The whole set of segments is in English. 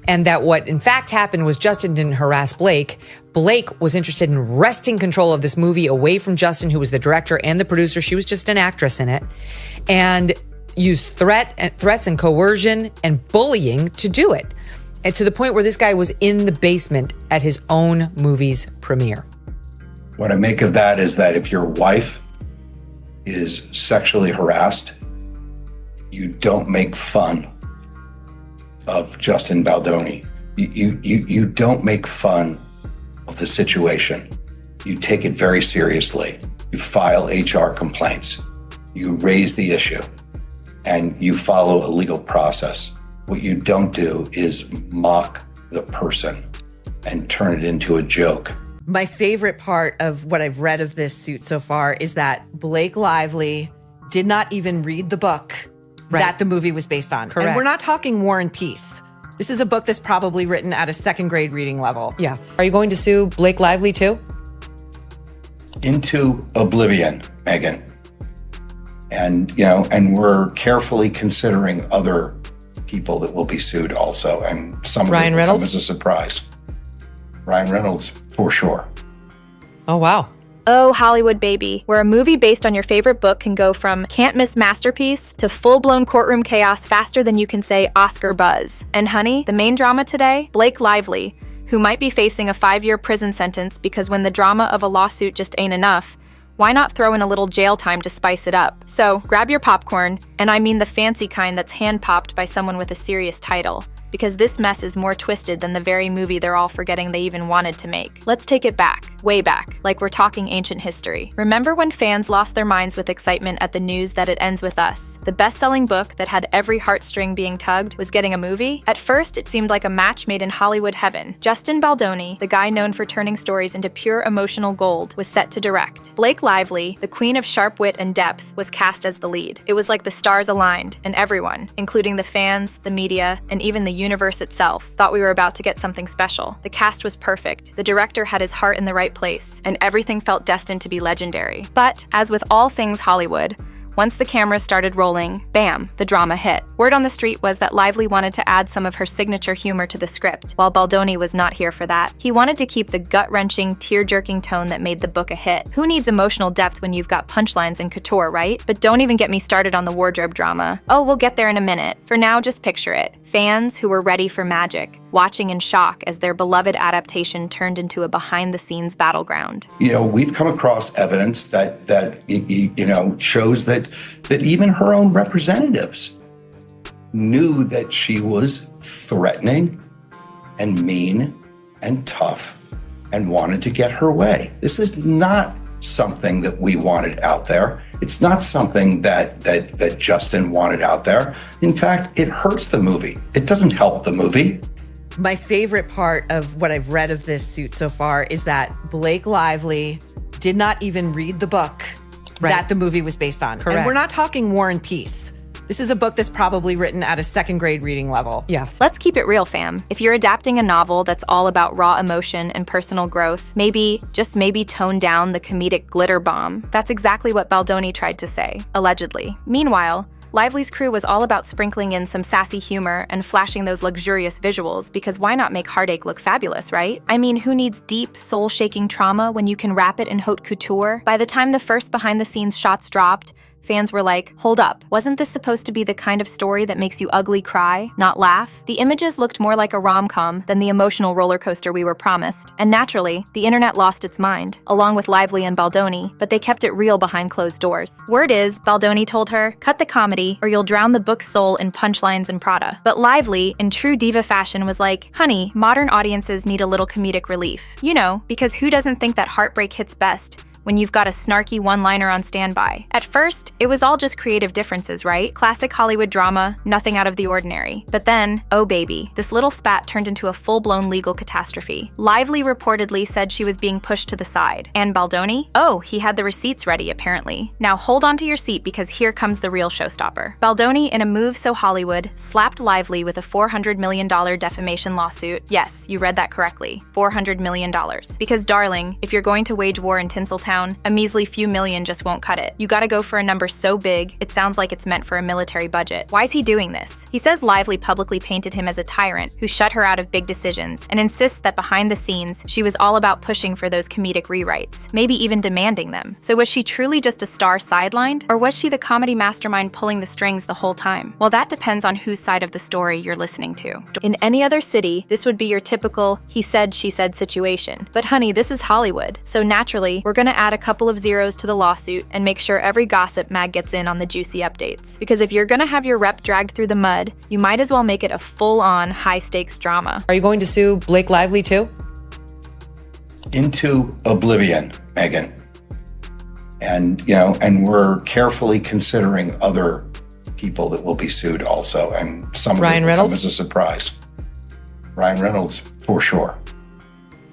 And that what in fact happened was Justin didn't harass Blake. Blake was interested in wresting control of this movie away from Justin, who was the director and the producer. She was just an actress in it. And used threats and coercion and bullying to do it. And to the point where this guy was in the basement at his own movie's premiere. What I make of that is that if your wife is sexually harassed, you don't make fun of Justin Baldoni. You don't make fun of the situation. You take it very seriously. You file HR complaints. You raise the issue and you follow a legal process. What you don't do is mock the person and turn it into a joke. My favorite part of what I've read of this suit so far is that Blake Lively did not even read the book that the movie was based on. Correct. And we're not talking War and Peace. This is a book that's probably written at a second grade reading level. Yeah. Are you going to sue Blake Lively too? Into oblivion, Megan. And, and we're carefully considering other people that will be sued also. And some of Ryan it will Reynolds? come as a surprise. Ryan Reynolds, for sure. Oh, wow. Oh, Hollywood baby, where a movie based on your favorite book can go from can't-miss masterpiece to full-blown courtroom chaos faster than you can say Oscar buzz. And honey, the main drama today? Blake Lively, who might be facing a 5-year prison sentence because when the drama of a lawsuit just ain't enough, why not throw in a little jail time to spice it up? So grab your popcorn, and I mean the fancy kind that's hand-popped by someone with a serious title, because this mess is more twisted than the very movie they're all forgetting they even wanted to make. Let's take it back, way back, like we're talking ancient history. Remember when fans lost their minds with excitement at the news that It Ends With Us? The best-selling book that had every heartstring being tugged was getting a movie? At first, it seemed like a match made in Hollywood heaven. Justin Baldoni, the guy known for turning stories into pure emotional gold, was set to direct. Blake Lively, the queen of sharp wit and depth, was cast as the lead. It was like the stars aligned, and everyone, including the fans, the media, and even the universe itself, thought we were about to get something special. The cast was perfect, the director had his heart in the right place, and everything felt destined to be legendary. But, as with all things Hollywood, once the cameras started rolling, bam, the drama hit. Word on the street was that Lively wanted to add some of her signature humor to the script, while Baldoni was not here for that. He wanted to keep the gut-wrenching, tear-jerking tone that made the book a hit. Who needs emotional depth when you've got punchlines and couture, right? But don't even get me started on the wardrobe drama. Oh, we'll get there in a minute. For now, just picture it. Fans who were ready for magic, watching in shock as their beloved adaptation turned into a behind-the-scenes battleground. We've come across evidence that shows that even her own representatives knew that she was threatening and mean and tough and wanted to get her way. This is not something that we wanted out there. It's not something that Justin wanted out there. In fact, it hurts the movie. It doesn't help the movie. My favorite part of what I've read of this suit so far is that Blake Lively did not even read the book that the movie was based on. Correct. And we're not talking War and Peace. This is a book that's probably written at a second grade reading level. Yeah. Let's keep it real, fam. If you're adapting a novel that's all about raw emotion and personal growth, maybe, just maybe tone down the comedic glitter bomb. That's exactly what Baldoni tried to say, allegedly. Meanwhile, Lively's crew was all about sprinkling in some sassy humor and flashing those luxurious visuals, because why not make heartache look fabulous, right? I mean, who needs deep, soul-shaking trauma when you can wrap it in haute couture? By the time the first behind-the-scenes shots dropped, fans were like, hold up, wasn't this supposed to be the kind of story that makes you ugly cry, not laugh? The images looked more like a rom-com than the emotional roller coaster we were promised. And naturally, the internet lost its mind, along with Lively and Baldoni, but they kept it real behind closed doors. Word is, Baldoni told her, cut the comedy or you'll drown the book's soul in punchlines and Prada. But Lively, in true diva fashion, was like, honey, modern audiences need a little comedic relief. Because who doesn't think that heartbreak hits best when you've got a snarky one-liner on standby? At first, it was all just creative differences, right? Classic Hollywood drama, nothing out of the ordinary. But then, oh baby, this little spat turned into a full-blown legal catastrophe. Lively reportedly said she was being pushed to the side. And Baldoni? Oh, he had the receipts ready, apparently. Now hold on to your seat, because here comes the real showstopper. Baldoni, in a move so Hollywood, slapped Lively with a $400 million defamation lawsuit. Yes, you read that correctly. $400 million. Because darling, if you're going to wage war in Tinseltown, down, a measly few million just won't cut it. You gotta go for a number so big, it sounds like it's meant for a military budget. Why is he doing this? He says Lively publicly painted him as a tyrant who shut her out of big decisions and insists that behind the scenes, she was all about pushing for those comedic rewrites, maybe even demanding them. So was she truly just a star sidelined, or was she the comedy mastermind pulling the strings the whole time? Well, that depends on whose side of the story you're listening to. In any other city, this would be your typical he said, she said situation. But honey, this is Hollywood. So naturally, we're gonna add a couple of zeros to the lawsuit and make sure every gossip mag gets in on the juicy updates. Because if you're gonna have your rep dragged through the mud, you might as well make it a full-on high-stakes drama. Are you going to sue Blake Lively too? Into oblivion, Megan. And, and we're carefully considering other people that will be sued also. And some of Ryan it will Reynolds? come as a surprise. Ryan Reynolds, for sure.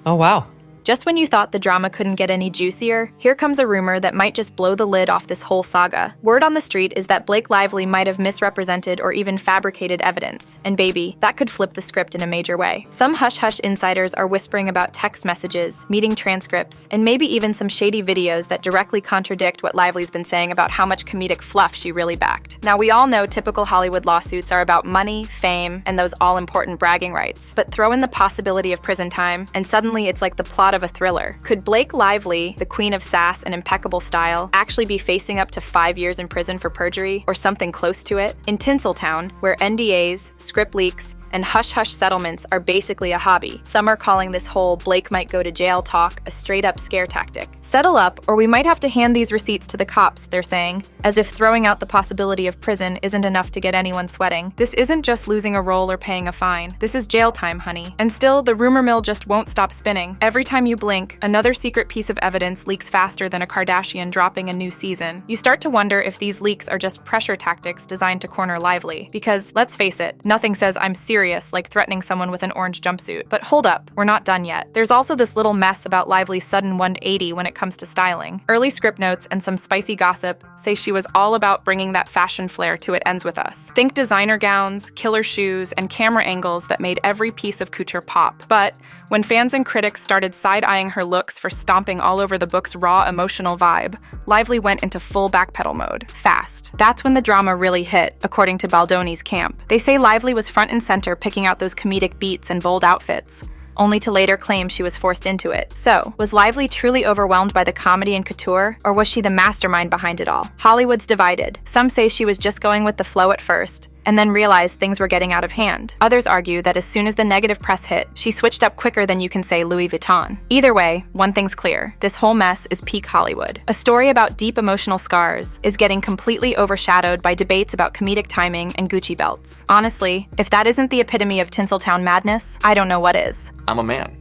Oh, wow. Just when you thought the drama couldn't get any juicier, here comes a rumor that might just blow the lid off this whole saga. Word on the street is that Blake Lively might have misrepresented or even fabricated evidence. And baby, that could flip the script in a major way. Some hush-hush insiders are whispering about text messages, meeting transcripts, and maybe even some shady videos that directly contradict what Lively's been saying about how much comedic fluff she really backed. Now, we all know typical Hollywood lawsuits are about money, fame, and those all-important bragging rights. But throw in the possibility of prison time, and suddenly it's like the plot of a thriller. Could Blake Lively, the queen of sass and impeccable style, actually be facing up to 5 years in prison for perjury, or something close to it? In Tinseltown, where NDAs, script leaks, and hush-hush settlements are basically a hobby, some are calling this whole Blake might go to jail talk a straight-up scare tactic. Settle up, or we might have to hand these receipts to the cops, they're saying, as if throwing out the possibility of prison isn't enough to get anyone sweating. This isn't just losing a role or paying a fine. This is jail time, honey. And still, the rumor mill just won't stop spinning. Every time you blink, another secret piece of evidence leaks faster than a Kardashian dropping a new season. You start to wonder if these leaks are just pressure tactics designed to corner Lively. Because, let's face it, nothing says I'm serious like threatening someone with an orange jumpsuit. But hold up, we're not done yet. There's also this little mess about Lively's sudden 180 when it comes to styling. Early script notes and some spicy gossip say she was all about bringing that fashion flair to It Ends With Us. Think designer gowns, killer shoes, and camera angles that made every piece of couture pop. But when fans and critics started side-eyeing her looks for stomping all over the book's raw emotional vibe, Lively went into full backpedal mode, fast. That's when the drama really hit, according to Baldoni's camp. They say Lively was front and center picking out those comedic beats and bold outfits, only to later claim she was forced into it. So, was Lively truly overwhelmed by the comedy and couture, or was she the mastermind behind it all? Hollywood's divided. Some say she was just going with the flow at first, and then realized things were getting out of hand. Others argue that as soon as the negative press hit, she switched up quicker than you can say Louis Vuitton. Either way, one thing's clear. This whole mess is peak Hollywood. A story about deep emotional scars is getting completely overshadowed by debates about comedic timing and Gucci belts. Honestly, if that isn't the epitome of Tinseltown madness, I don't know what is. I'm a man,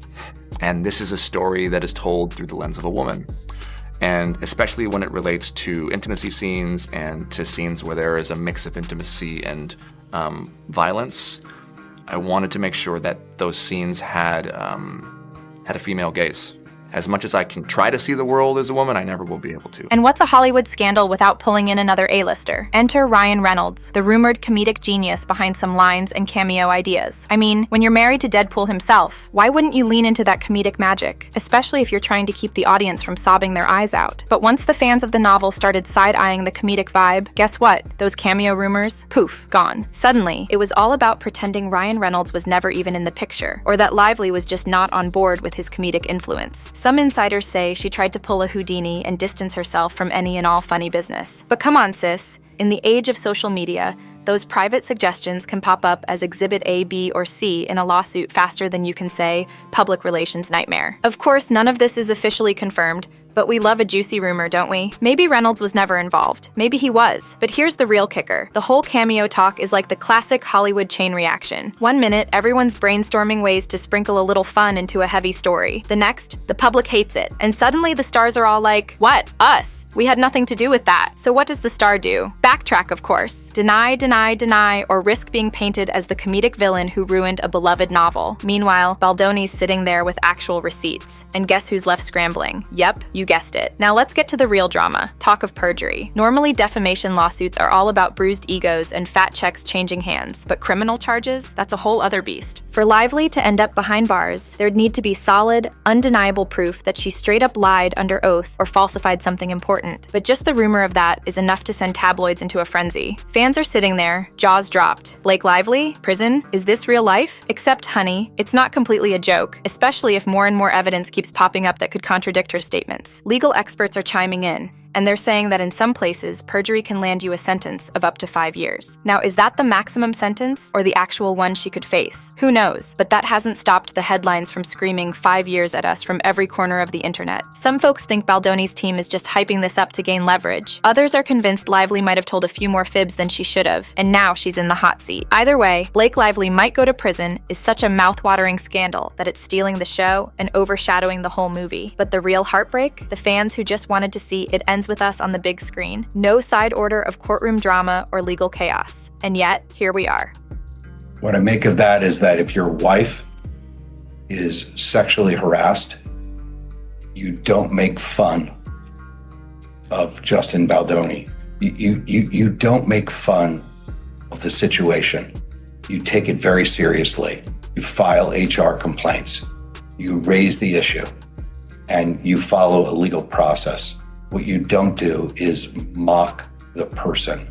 and this is a story that is told through the lens of a woman. And especially when it relates to intimacy scenes and to scenes where there is a mix of intimacy and violence, I wanted to make sure that those scenes had a female gaze. As much as I can try to see the world as a woman, I never will be able to. And what's a Hollywood scandal without pulling in another A-lister? Enter Ryan Reynolds, the rumored comedic genius behind some lines and cameo ideas. I mean, when you're married to Deadpool himself, why wouldn't you lean into that comedic magic? Especially if you're trying to keep the audience from sobbing their eyes out. But once the fans of the novel started side-eyeing the comedic vibe, guess what? Those cameo rumors, poof, gone. Suddenly, it was all about pretending Ryan Reynolds was never even in the picture, or that Lively was just not on board with his comedic influence. Some insiders say she tried to pull a Houdini and distance herself from any and all funny business. But come on, sis. In the age of social media, those private suggestions can pop up as Exhibit A, B, or C in a lawsuit faster than you can say public relations nightmare. Of course, none of this is officially confirmed, but we love a juicy rumor, don't we? Maybe Reynolds was never involved. Maybe he was. But here's the real kicker. The whole cameo talk is like the classic Hollywood chain reaction. 1 minute, everyone's brainstorming ways to sprinkle a little fun into a heavy story. The next, the public hates it. And suddenly the stars are all like, what? Us? We had nothing to do with that. So what does the star do? Backtrack, of course. Deny, or risk being painted as the comedic villain who ruined a beloved novel. Meanwhile, Baldoni's sitting there with actual receipts. And guess who's left scrambling? Yep, you guessed it. Now let's get to the real drama. Talk of perjury. Normally, defamation lawsuits are all about bruised egos and fat checks changing hands, but criminal charges? That's a whole other beast. For Lively to end up behind bars, there'd need to be solid, undeniable proof that she straight up lied under oath or falsified something important. But just the rumor of that is enough to send tabloids into a frenzy. Fans are sitting there, jaws dropped. Blake Lively? Prison? Is this real life? Except, honey, it's not completely a joke, especially if more and more evidence keeps popping up that could contradict her statements. Legal experts are chiming in, and they're saying that in some places, perjury can land you a sentence of up to 5 years. Now, is that the maximum sentence or the actual one she could face? Who knows? But that hasn't stopped the headlines from screaming 5 years at us from every corner of the internet. Some folks think Baldoni's team is just hyping this up to gain leverage. Others are convinced Lively might have told a few more fibs than she should have, and now she's in the hot seat. Either way, Blake Lively might go to prison is such a mouth-watering scandal that it's stealing the show and overshadowing the whole movie. But the real heartbreak? The fans who just wanted to see it ends with us on the big screen. No side order of courtroom drama or legal chaos. And yet, here we are. What I make of that is that if your wife is sexually harassed, you don't make fun of Justin Baldoni. You don't make fun of the situation. You take it very seriously. You file HR complaints. You raise the issue and you follow a legal process. What you don't do is mock the person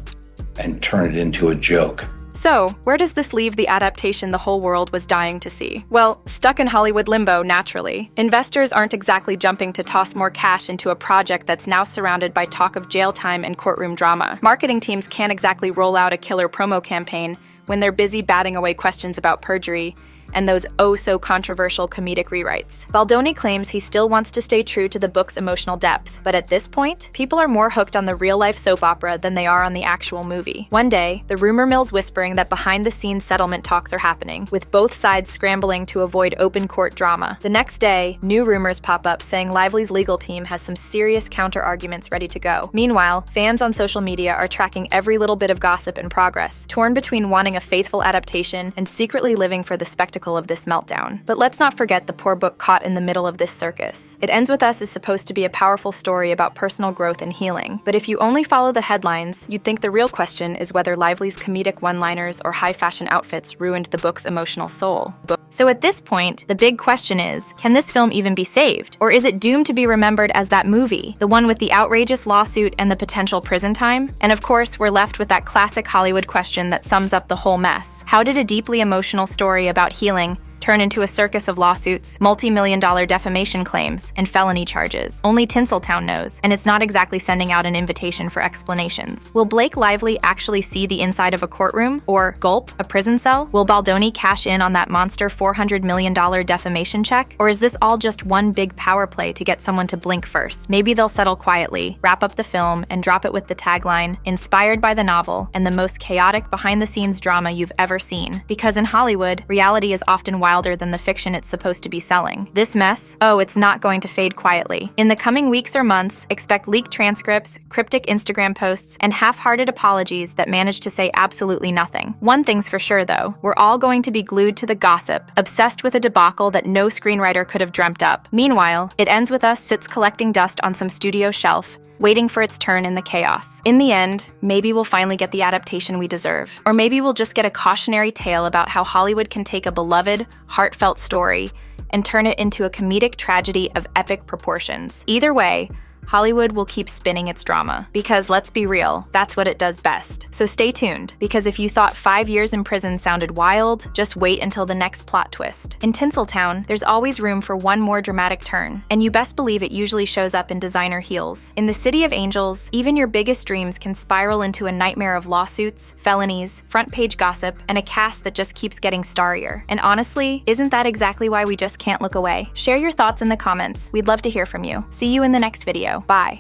and turn it into a joke. So, where does this leave the adaptation the whole world was dying to see? Well, stuck in Hollywood limbo, naturally. Investors aren't exactly jumping to toss more cash into a project that's now surrounded by talk of jail time and courtroom drama. Marketing teams can't exactly roll out a killer promo campaign when they're busy batting away questions about perjury and those oh-so-controversial comedic rewrites. Baldoni claims he still wants to stay true to the book's emotional depth, but at this point, people are more hooked on the real-life soap opera than they are on the actual movie. One day, the rumor mill's whispering that behind-the-scenes settlement talks are happening, with both sides scrambling to avoid open-court drama. The next day, new rumors pop up saying Lively's legal team has some serious counter-arguments ready to go. Meanwhile, fans on social media are tracking every little bit of gossip and progress, torn between wanting a faithful adaptation and secretly living for the spectacle of this meltdown. But let's not forget the poor book caught in the middle of this circus. It Ends With Us is supposed to be a powerful story about personal growth and healing, but if you only follow the headlines, you'd think the real question is whether Lively's comedic one-liners or high-fashion outfits ruined the book's emotional soul. So at this point, the big question is, can this film even be saved? Or is it doomed to be remembered as that movie, the one with the outrageous lawsuit and the potential prison time? And of course, we're left with that classic Hollywood question that sums up the whole mess. How did a deeply emotional story about healing turn into a circus of lawsuits, multi-million-dollar defamation claims, and felony charges? Only Tinseltown knows, and it's not exactly sending out an invitation for explanations. Will Blake Lively actually see the inside of a courtroom? Or, gulp, a prison cell? Will Baldoni cash in on that monster $400 million defamation check? Or is this all just one big power play to get someone to blink first? Maybe they'll settle quietly, wrap up the film, and drop it with the tagline, inspired by the novel, and the most chaotic behind-the-scenes drama you've ever seen. Because in Hollywood, reality is often wilder than the fiction it's supposed to be selling. This mess, it's not going to fade quietly. In the coming weeks or months, expect leaked transcripts, cryptic Instagram posts, and half-hearted apologies that manage to say absolutely nothing. One thing's for sure, though. We're all going to be glued to the gossip, obsessed with a debacle that no screenwriter could have dreamt up. Meanwhile, It Ends With Us sits collecting dust on some studio shelf, waiting for its turn in the chaos. In the end, maybe we'll finally get the adaptation we deserve. Or maybe we'll just get a cautionary tale about how Hollywood can take a beloved, heartfelt story and turn it into a comedic tragedy of epic proportions. Either way, Hollywood will keep spinning its drama. Because let's be real, that's what it does best. So stay tuned, because if you thought 5 years in prison sounded wild, just wait until the next plot twist. In Tinseltown, there's always room for one more dramatic turn, and you best believe it usually shows up in designer heels. In the City of Angels, even your biggest dreams can spiral into a nightmare of lawsuits, felonies, front-page gossip, and a cast that just keeps getting starrier. And honestly, isn't that exactly why we just can't look away? Share your thoughts in the comments. We'd love to hear from you. See you in the next video. Bye.